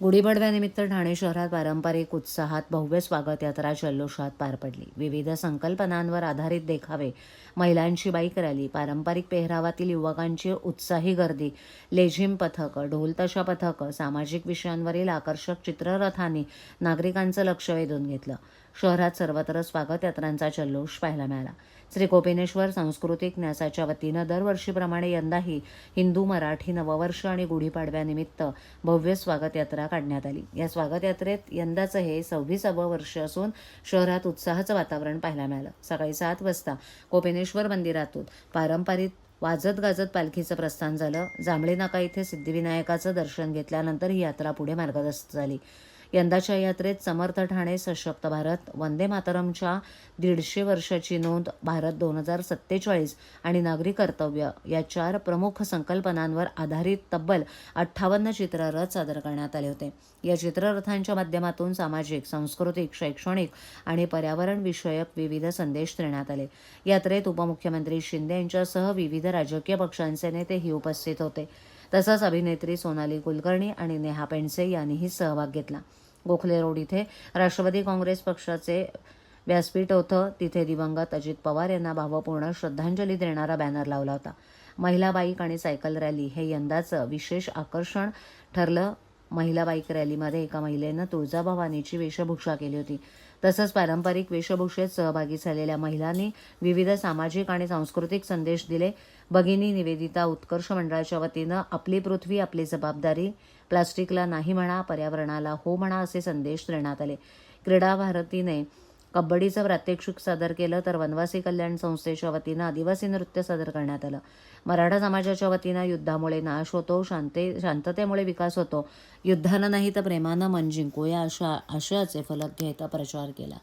गुढीपाडव्यानिमित्त ठाणे शहरात पारंपरिक उत्साहात भव्य स्वागत यात्रा जल्लोषात पार पडली. विविध संकल्पनांवर आधारित देखावे, महिलांची बाईक रॅली, पारंपरिक पेहरावातील युवकांची उत्साही गर्दी, लेझिम पथक, ढोलताशा पथक, सामाजिक विषयांवरील आकर्षक चित्ररथांनी नागरिकांचं लक्ष वेधून घेतलं. शहरात सर्वत्र स्वागत यात्रांचा जल्लोष पाहायला मिळाला. श्री कोपिनेश्वर सांस्कृतिक न्यासाच्या वतीनं दरवर्षीप्रमाणे यंदाही हिंदू मराठी नववर्ष आणि गुढीपाडव्यानिमित्त भव्य स्वागत यात्रा काढण्यात आली. या स्वागत यात्रेत यंदाचं हे 26वे वर्ष असून शहरात उत्साहाचं वातावरण पाहायला मिळालं. सकाळी 7 वाजता कोपिनेश्वर मंदिरातून पारंपरिक वाजत गाजत पालखीचं प्रस्थान झालं. जांभळी नाका इथे सिद्धिविनायकाचं दर्शन घेतल्यानंतर ही यात्रा पुढे मार्गस्थ झाली. यंदाच्या यात्रेत समर्थ ठाणे, सशक्त भारत, वंदे मातरमच्या 150 वर्षाची नोंद, भारत 2047 आणि नागरी कर्तव्य या 4 प्रमुख संकल्पनांवर आधारित तब्बल 58 चित्ररथ सादर करण्यात आले होते. या चित्ररथांच्या माध्यमातून सामाजिक, सांस्कृतिक, शैक्षणिक आणि पर्यावरण विषयक विविध संदेश देण्यात आले. यात्रेत उपमुख्यमंत्री शिंदे यांच्यासह विविध राजकीय पक्षांचे नेतेही उपस्थित होते. तसंच अभिनेत्री सोनाली कुलकर्णी आणि नेहा पेंडसे यांनीही सहभाग घेतला. गोखले रोड इथे राष्ट्रवादी काँग्रेस पक्षाचे व्यासपीठ होतं. तिथे दिवंगत अजित पवार यांना भावपूर्ण श्रद्धांजली देणारा बॅनर लावला होता. महिला बाईक आणि सायकल रॅली हे यंदाचं विशेष आकर्षण ठरलं. महिला बाईक रॅलीमध्ये एका महिलेनं तुळजाभवानीची वेशभूषा केली होती. तसंच पारंपरिक वेशभूषेत सहभागी झालेल्या महिलांनी विविध सामाजिक आणि सांस्कृतिक संदेश दिले. भगिनी निवेदिता उत्कर्ष मंडळाच्या वतीनं आपली पृथ्वी आपली जबाबदारी, प्लास्टिकला नाही म्हणा, पर्यावरणाला हो म्हणा असे संदेश देण्यात आले. क्रीडा भारतीने कबड्डीचं प्रात्यक्षिक सादर केलं तर वनवासी कल्याण संस्थेच्या वतीनं आदिवासी नृत्य सादर करण्यात आलं. मराठा समाजाच्या वतीनं युद्धामुळे नाश होतो, शांततेमुळे विकास होतो, युद्धानं नाही तर प्रेमानं मन जिंकू या आशयाचे फलक घेता प्रचार केला.